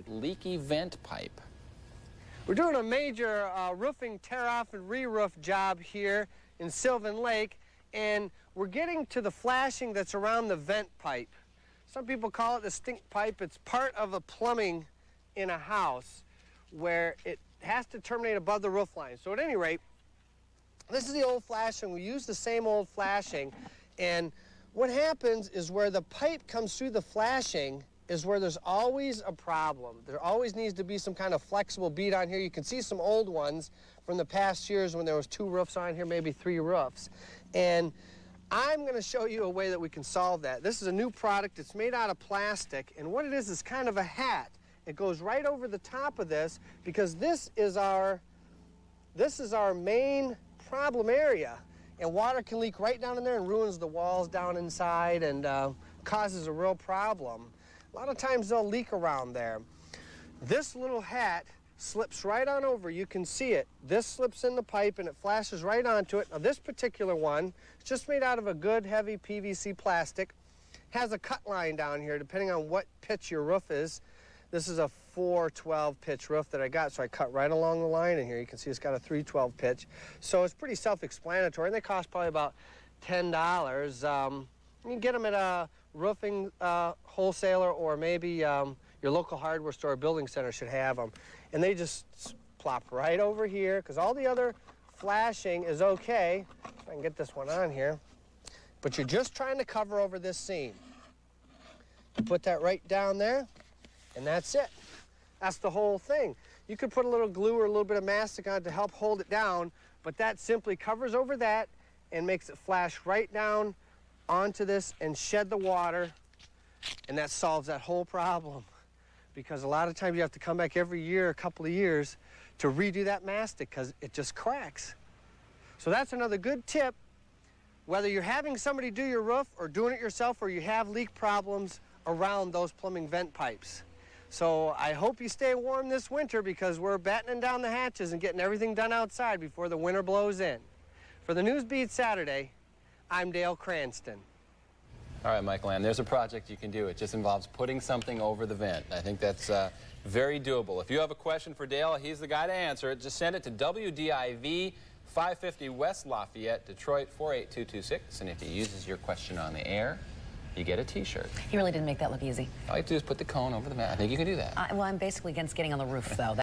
leaky vent pipe. We're doing a major roofing tear-off and re-roof job here in Sylvan Lake, and we're getting to the flashing that's around the vent pipe. Some people call it the stink pipe. It's part of the plumbing in a house where it has to terminate above the roof line. So at any rate, this is the old flashing. We use the same old flashing, and what happens is where the pipe comes through the flashing is where there's always a problem. There always needs to be some kind of flexible bead on here. You can see some old ones from the past years when there was 2 roofs on here, maybe 3 roofs. And I'm going to show you a way that we can solve that. This is a new product. It's made out of plastic, and what it is kind of a hat. It goes right over the top of this because this is our main problem area, and water can leak right down in there and ruins the walls down inside and causes a real problem. A lot of times they'll leak around there. This little hat slips right on over. You can see it. This slips in the pipe and it flashes right onto it. Now this particular one is just made out of a good heavy PVC plastic. Has a cut line down here depending on what pitch your roof is. This is a 412 pitch roof that I got, so I cut right along the line in here. You can see it's got a 312 pitch. So it's pretty self-explanatory, and they cost probably about $10. You can get them at a roofing wholesaler, or maybe your local hardware store or building center should have them. And they just plop right over here, because all the other flashing is okay. If I can get this one on here. But you're just trying to cover over this seam. You put that right down there, and that's it. That's the whole thing. You could put a little glue or a little bit of mastic on it to help hold it down, but that simply covers over that and makes it flash right down onto this and shed the water, and that solves that whole problem. Because a lot of times you have to come back every year, a couple of years, to redo that mastic because it just cracks. So that's another good tip. Whether you're having somebody do your roof or doing it yourself, or you have leak problems around those plumbing vent pipes. So I hope you stay warm this winter, because we're battening down the hatches and getting everything done outside before the winter blows in. For the News Beat Saturday, I'm Dale Cranston. All right, Michael Ann, there's a project you can do. It just involves putting something over the vent. I think that's very doable. If you have a question for Dale, he's the guy to answer it. Just send it to WDIV 550 West Lafayette, Detroit 48226. And if he uses your question on the air, you get a T-shirt. He really didn't make that look easy. All you have to do is put the cone over the vent. I think you can do that. Well, I'm basically against getting on the roof, though.